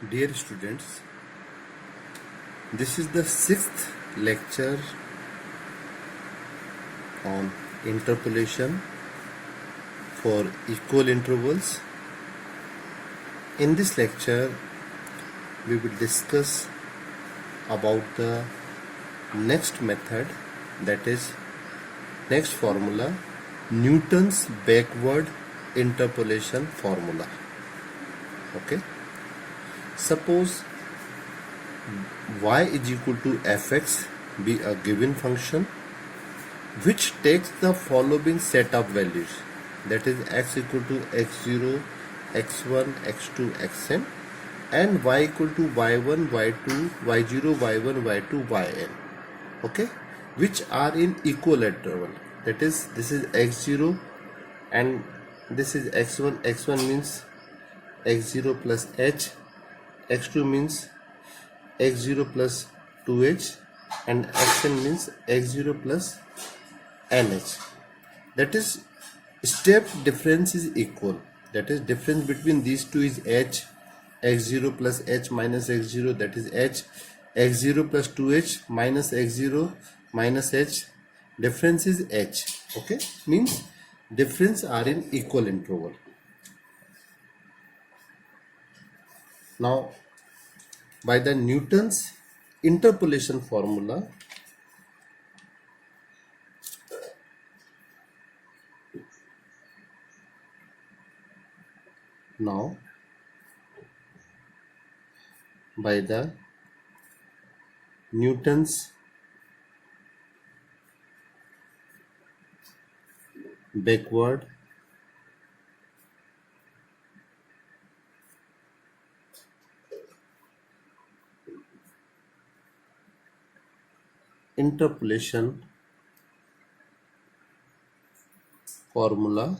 Dear students, this is the sixth lecture on interpolation for equal intervals. In this lecture, we will discuss about the next method, that is next formula, Newton's backward interpolation formula. Okay. Suppose y is equal to fx be a given function which takes the following set of values, that is x equal to x0, x1, x2, xn, and y equal to y1, y2, y0, y1, y2, yn, okay, which are in equal interval. That is, this is x0 and this is x1. X1 means x0 plus h, x2 means x0 plus 2h, and xn means x0 plus nh. That is, step difference is equal. That is, difference between these two is h, x0 plus h minus x0, that is h, x0 plus 2h minus x0 minus h, difference is h. Okay, means difference are in equal interval. Now, by the Newton's interpolation formula, by the Newton's backward interpolation formula,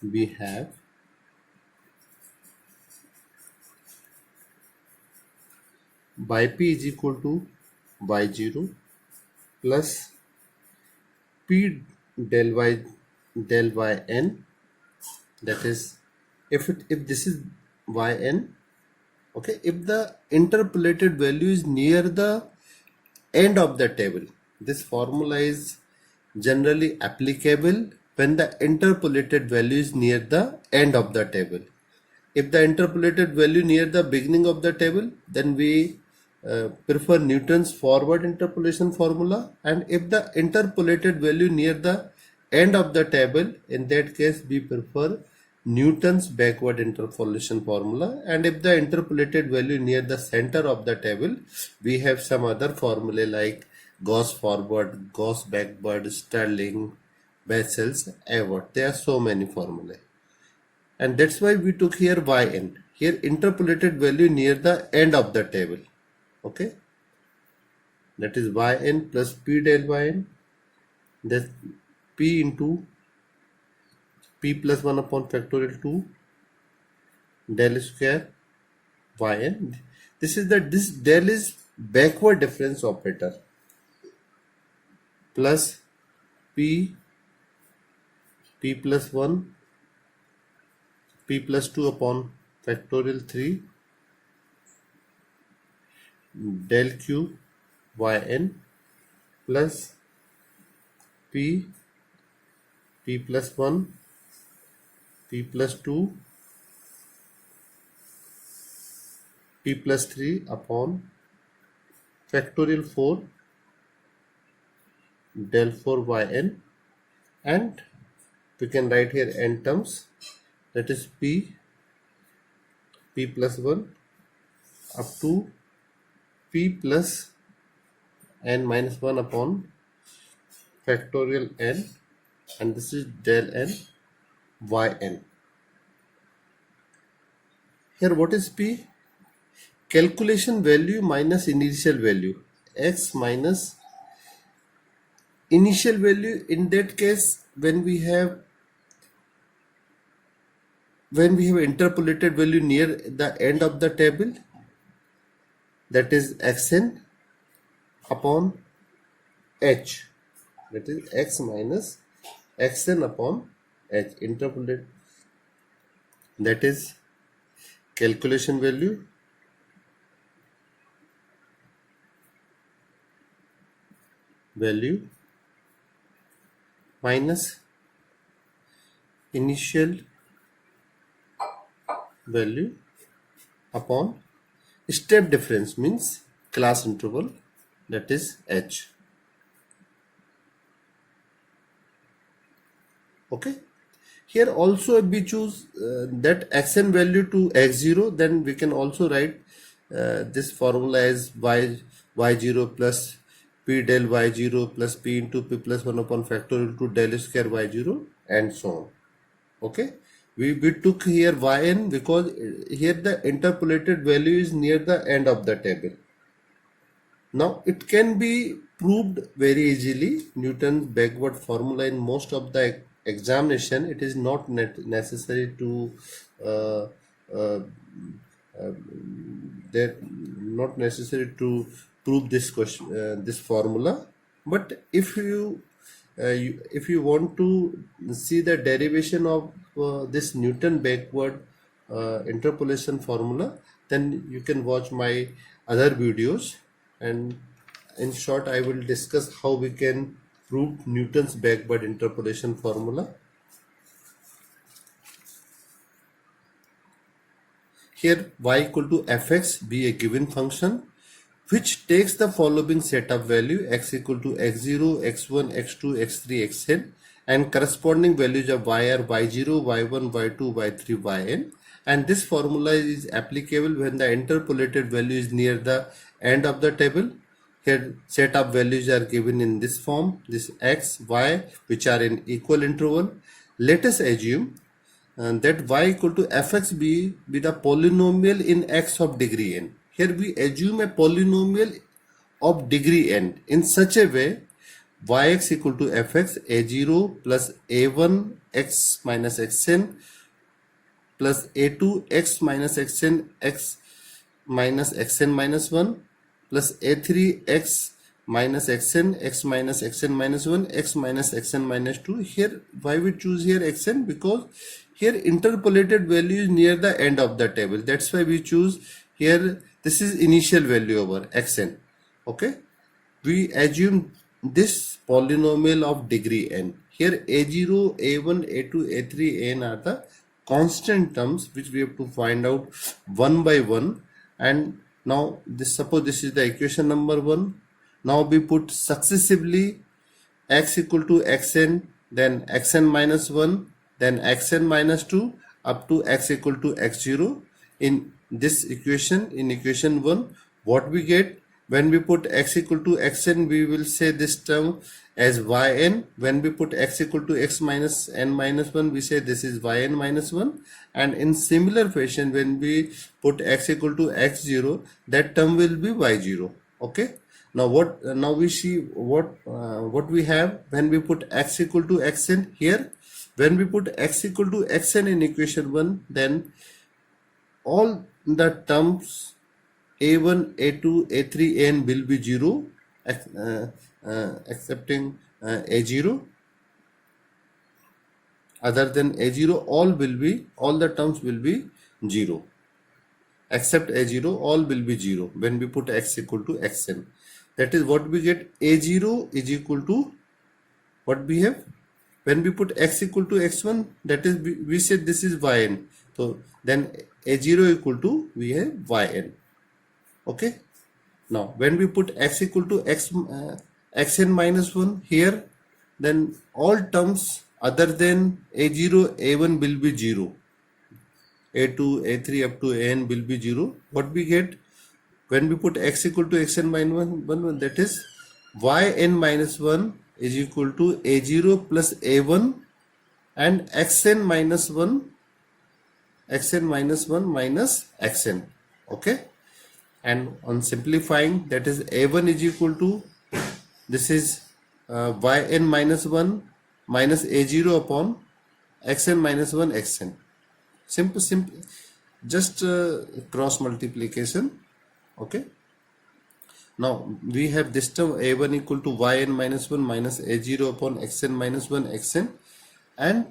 we have yp is equal to y0 plus p del y del yn, that is, if this is yn, okay, if the interpolated value is near the end of the table. This formula is generally applicable when the interpolated value is near the end of the table. If the interpolated value near the beginning of the table, then we prefer Newton's forward interpolation formula, and if the interpolated value near the end of the table, in that case we prefer Newton's backward interpolation formula, and if the interpolated value near the center of the table, we have some other formulae like Gauss forward, Gauss backward, Stirling, Bessel's, Abbott. There are so many formulae, and that's why we took here yn. Here interpolated value near the end of the table. Okay, that is yn plus p del yn, that p into p plus 1 upon factorial 2 del square yn. This del is backward difference operator, plus p plus 1 p plus 2 upon factorial 3 del q yn plus p plus 1 p plus 2 p plus 3 upon factorial 4 del 4 yn, and we can write here n terms, that is p plus 1 up to p plus n minus 1 upon factorial n, and this is del n yn. Here what is p? Calculation value minus initial value, x minus initial value. In that case, when we have interpolated value near the end of the table, that is xn upon h, that is x minus xn upon h interpolated, that is calculation value minus initial value upon step difference means class interval, that is h. Okay, here also if we choose that xn value to x0, then we can also write this formula as y0 plus p del y0 plus p into p plus 1 upon factorial to del square y0 and so on. Okay, we took here yn because here the interpolated value is near the end of the table. Now it can be proved very easily. Newton's backward formula in most of the examination, it is not necessary to not necessary to prove this question, this formula. But if you want to see the derivation of this Newton backward interpolation formula, then you can watch my other videos, and in short I will discuss how we can prove Newton's backward interpolation formula. Here y equal to fx be a given function which takes the following set of value: x equal to x0, x1, x2, x3, xn, and corresponding values of y are y0, y1, y2, y3, yn. And this formula is applicable when the interpolated value is near the end of the table. Here set of values are given in this form, this x, y, which are in equal interval. Let us assume that y equal to fx be the polynomial in x of degree n. Here we assume a polynomial of degree n in such a way yx equal to fx a0 plus a1 x minus xn plus a2 x minus xn x minus xn minus 1 plus a3 x minus xn x minus xn minus 1 x minus xn minus 2. Here why we choose here xn? Because here interpolated value is near the end of the table, that's why we choose here. This is initial value over xn. Okay, we assume this polynomial of degree n. Here a0, a1, a2, a3, n are the constant terms which we have to find out one by one. And now this, suppose this is the equation number 1. Now we put successively x equal to xn, then xn minus 1, then xn minus 2 up to x equal to x0 in this equation. In equation 1, what we get when we put x equal to xn, we will say this term as yn. When we put x equal to x minus n minus 1, we say this is yn minus 1. And in similar fashion, when we put x equal to x0, that term will be y0. Okay, now what, now we see what we have when we put x equal to xn. Here when we put x equal to xn in equation 1, then all the terms a1, a2, a3, n will be 0 excepting a0. Other than a0, all the terms will be 0 except a0, all will be 0 when we put x equal to xn. That is what we get. A0 is equal to what we have when we put x equal to x1, that is we said this is yn. So then a0 equal to we have yn. Okay, now when we put x equal to xn minus 1 here, then all terms other than a0, a1 will be 0, a2, a3 up to an will be 0. What we get when we put x equal to xn minus 1, that is yn minus 1 is equal to a0 plus a1 and xn minus 1 minus xn. Okay, and on simplifying, that is a1 is equal to, this is yn minus 1 minus a0 upon xn minus 1 xn. Simple, just cross multiplication. Okay, now we have this term a1 equal to yn minus 1 minus a0 upon xn minus 1 xn. And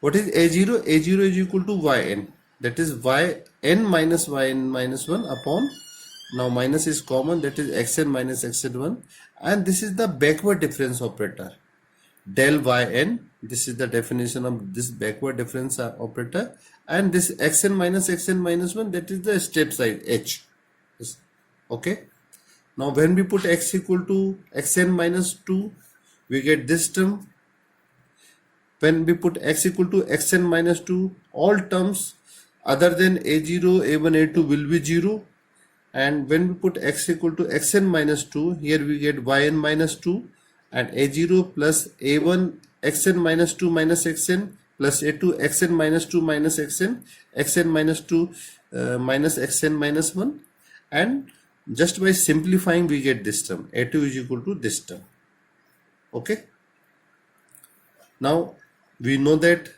what is a0? A0 is equal to yn. that is yn minus yn minus 1 upon, now minus is common, that is xn minus xn1, and this is the backward difference operator, del yn. This is the definition of this backward difference operator, and this xn minus xn minus 1, that is the step size h. Okay, now when we put x equal to xn minus 2, we get this term. When we put x equal to xn minus 2, all terms other than a0, a1, a2 will be 0. And when we put x equal to xn minus 2, here we get yn minus 2, and a0 plus a1 xn minus 2 minus xn plus a2 xn minus 2 minus xn, xn minus 2 minus xn minus 1, and just by simplifying we get this term, a2 is equal to this term. Okay, now we know that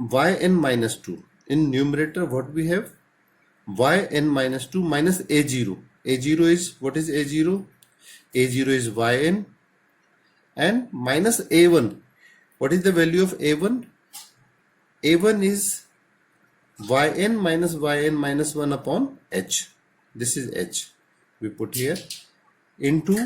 yn minus 2, in numerator what we have, yn minus 2 minus a0. a0 is, what is a0? a0 is yn, and minus a1. What is the value of a1? a1 is yn minus 1 upon h. This is h. We put here into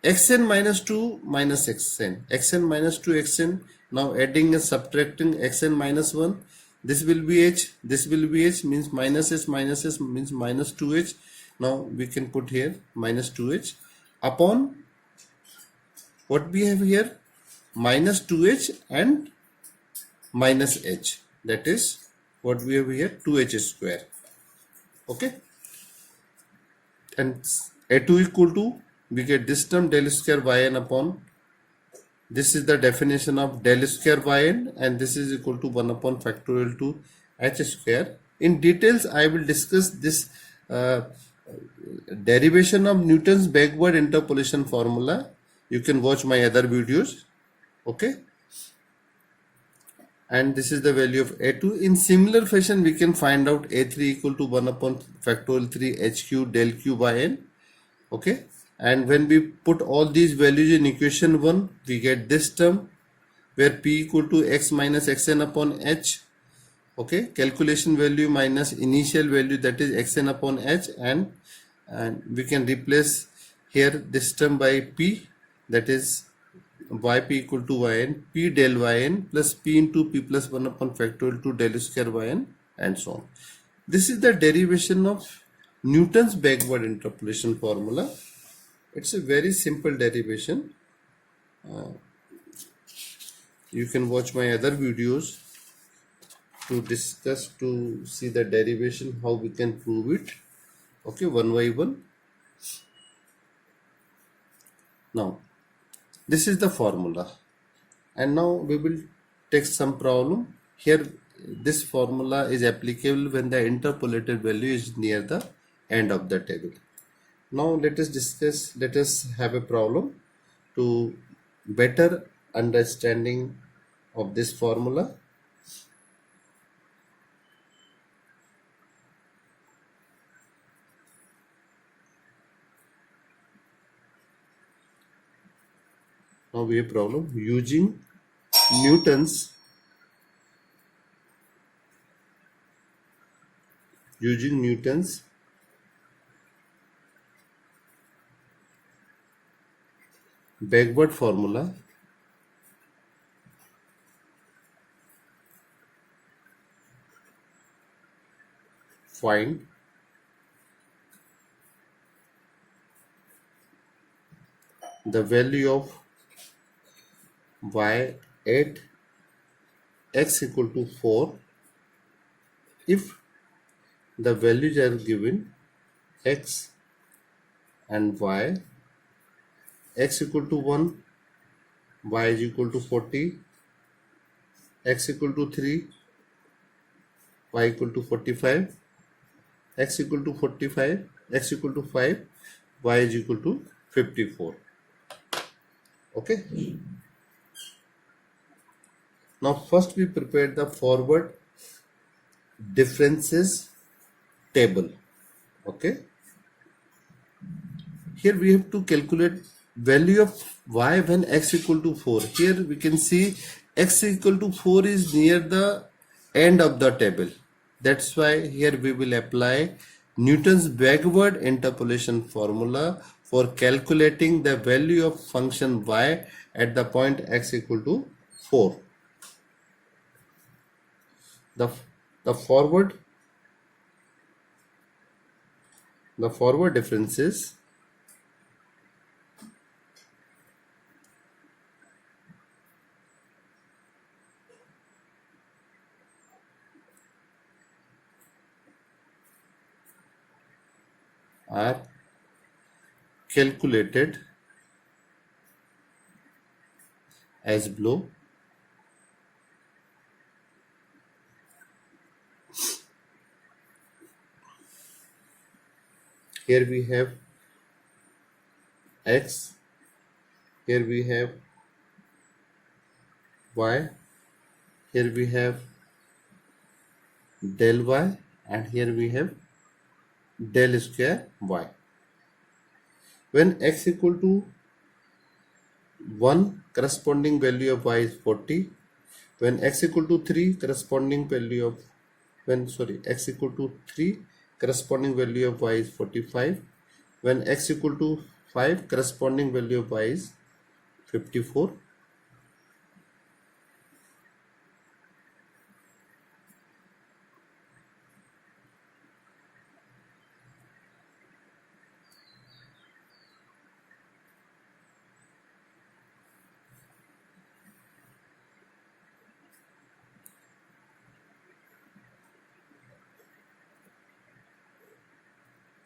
xn minus 2 minus xn minus 2 xn. Now adding and subtracting xn minus 1. This will be h. This will be h, means minus h means minus 2h. Now we can put here minus 2h upon what we have here, minus 2h and minus h. That is what we have here, 2h square. Okay, and a2 equal to, we get this term del square yn upon, this is the definition of del square yn, and this is equal to 1 upon factorial to h square. In details I will discuss this derivation of Newton's backward interpolation formula. You can watch my other videos. Okay, and this is the value of a2. In similar fashion we can find out a3 equal to 1 upon factorial 3 hq del q by n. Okay, and when we put all these values in equation 1, we get this term where p equal to x minus xn upon h. Okay, calculation value minus initial value, that is xn upon h, and we can replace here this term by p, that is yp equal to yn, p del yn plus p into p plus 1 upon factorial to del square yn, and so on. This is the derivation of Newton's backward interpolation formula. It's a very simple derivation. You can watch my other videos to discuss, to see the derivation, how we can prove it. Okay, one by one. Now this is the formula, and now we will take some problem. Here this formula is applicable when the interpolated value is near the end of the table. Now let us discuss, let us have a problem to better understanding of this formula. Now we have problem using Newton's backward formula. Find the value of y at x equal to 4 if the values are given x and y. X equal to 1, y is equal to 40, x equal to 3, y equal to 45, x equal to 45, x equal to 5, y is equal to 54. Okay. Now first we prepare the forward differences table. Okay. Here we have to calculate value of Why when x equal to 4? Here we can see x equal to 4 is near the end of the table. That's why here we will apply Newton's backward interpolation formula for calculating the value of function y at the point x equal to 4. The, the forward differences are calculated as below. Here we have x, here we have y, here we have del y, and here we have del square y. When x equal to 1, corresponding value of y is 40. When x equal to 3, corresponding value of x equal to 3, corresponding value of y is 45. When x equal to 5, corresponding value of y is 54.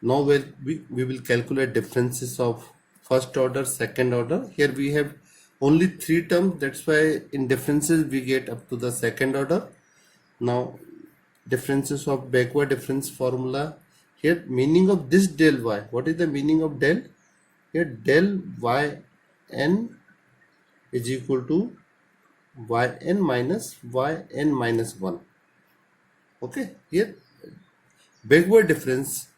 Now we will calculate differences of first order, second order. Here we have only 3 terms. That's why in differences we get up to the second order. Now differences of backward difference formula. Here meaning of this del y. What is the meaning of del? Here del y n is equal to yn minus 1. Okay. Here backward difference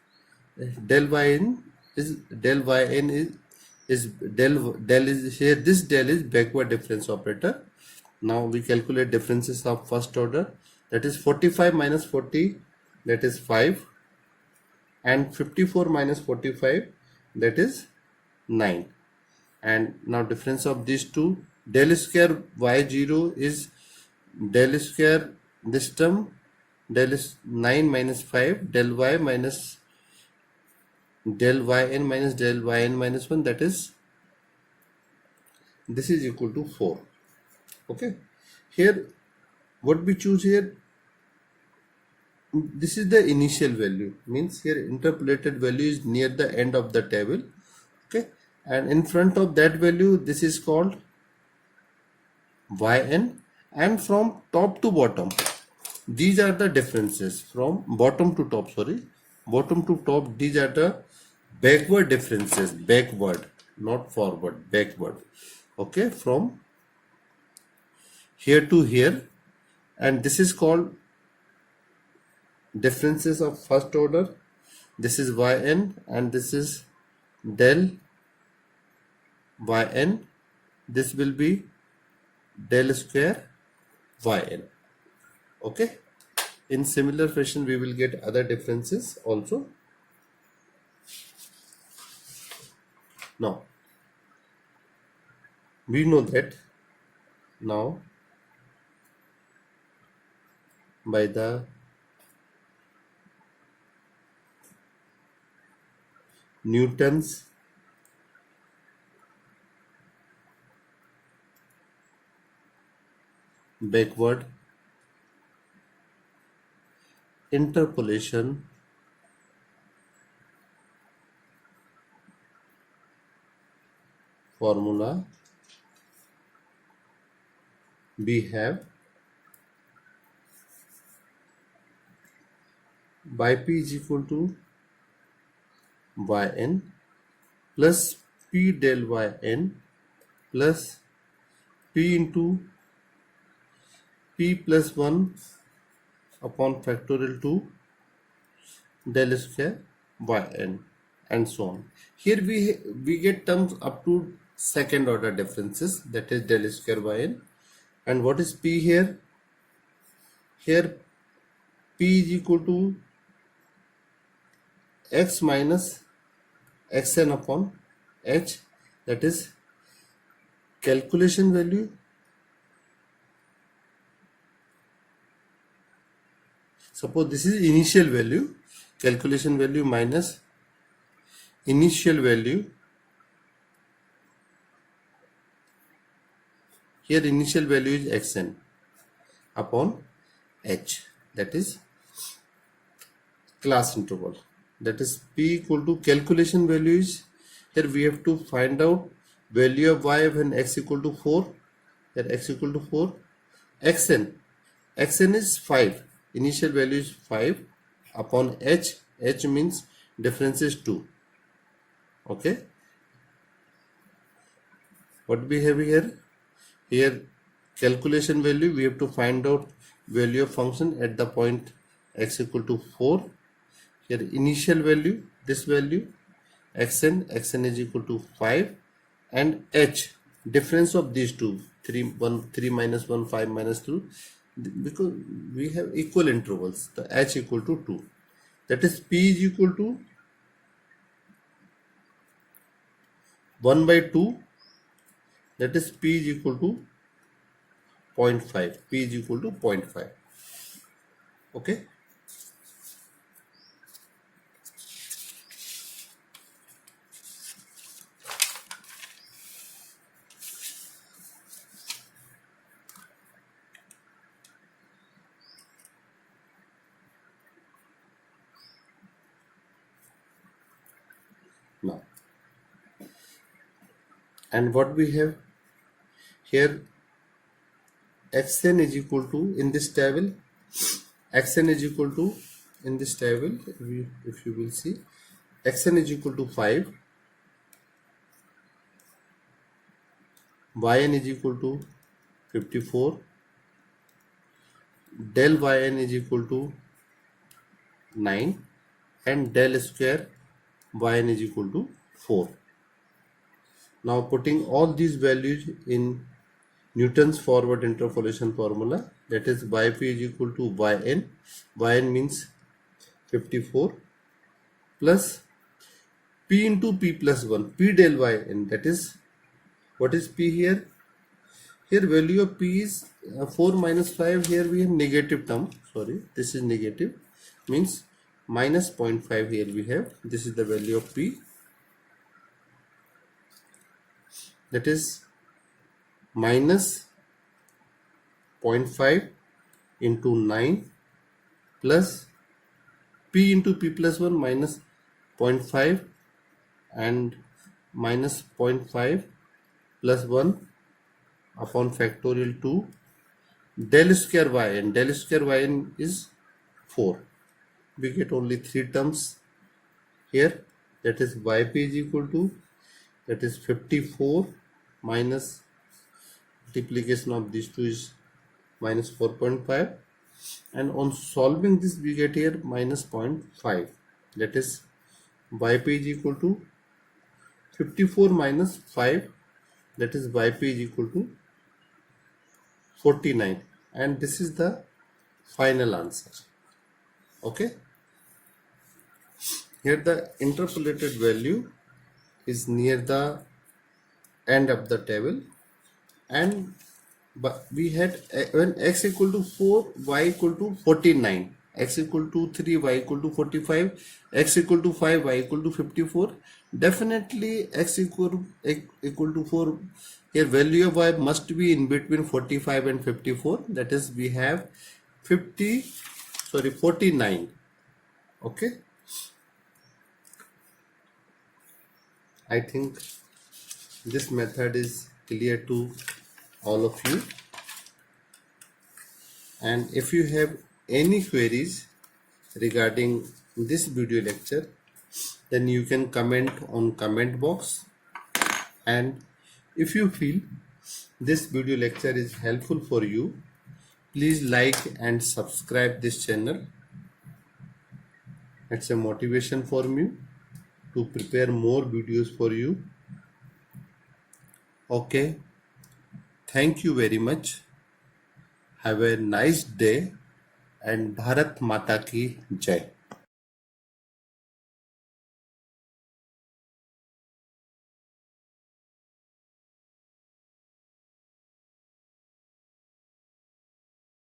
del yn is del is here, this del is backward difference operator. Now we calculate differences of first order, that is 45 minus 40, that is 5, and 54 minus 45, that is 9. And now difference of these two, del square y0 is del square this term, del is 9 minus 5, del y minus del yn minus del yn minus 1, that is this is equal to 4. Okay, here what we choose here, this is the initial value, means here interpolated value is near the end of the table. Okay, and in front of that value this is called yn, and from top to bottom these are the differences from bottom to top, these are the backward differences, backward, not forward, backward. Okay, from here to here, and this is called differences of first order. This is yn and this is del yn. This will be del square yn. Okay, in similar fashion we will get other differences also. Now we know that now by the Newton's backward interpolation formula, we have by p is equal to yn plus p del yn plus p into p plus 1 upon factorial 2 del square yn, and so on. Here we get terms up to second order differences, that is del square yn. And what is p here? Here p is equal to x minus xn upon h, that is calculation value. Suppose this is initial value, calculation value minus initial value. Here initial value is xn upon h, that is class interval. That is p equal to calculation value is, here we have to find out value of y when x equal to 4. Here x equal to 4. xn is 5. Initial value is 5 upon h. H means difference is 2. Okay. What we have here? Here calculation value, we have to find out value of function at the point x equal to 4. Here initial value, this value xn is equal to 5, and h, difference of these two, 3 minus 1, 5 minus 2, because we have equal intervals, the h equal to 2. That is p is equal to 1 by 2, that is p is equal to 0.5. P is equal to 0.5. Okay. Now, and what we have here, xn is equal to, in this table, xn is equal to, in this table, if you will see, xn is equal to 5, yn is equal to 54, del yn is equal to 9, and del square yn is equal to 4. Now putting all these values in Newton's forward interpolation formula, that is yp is equal to yn means 54 plus p into p plus 1, p del yn, that is, what is p here? Here value of p is 4 minus 5, here we have negative term, sorry, this is negative, means minus 0.5 here we have, this is the value of p, that is minus 0.5 into 9 plus p into p plus 1 minus 0.5 and minus 0.5 plus 1 upon factorial 2 del square yn is 4. We get only 3 terms here, that is yp is equal to, that is 54 minus multiplication of these two is minus 4.5, and on solving this we get here minus 0.5, that is yp is equal to 54 minus 5, that is yp is equal to 49, and this is the final answer. Okay. Here the interpolated value is near the end of the table, and but we had when x equal to 4, y equal to 49, x equal to 3, y equal to 45, x equal to 5, y equal to 54. Definitely x equal to 4, here value of y must be in between 45 and 54, that is we have 49. Okay, I think this method is clear to all of you, and if you have any queries regarding this video lecture, then you can comment on comment box, and if you feel this video lecture is helpful for you, please like and subscribe this channel. It's a motivation for me to prepare more videos for you. Okay, thank you very much. Have a nice day and Bharat Mata ki Jai.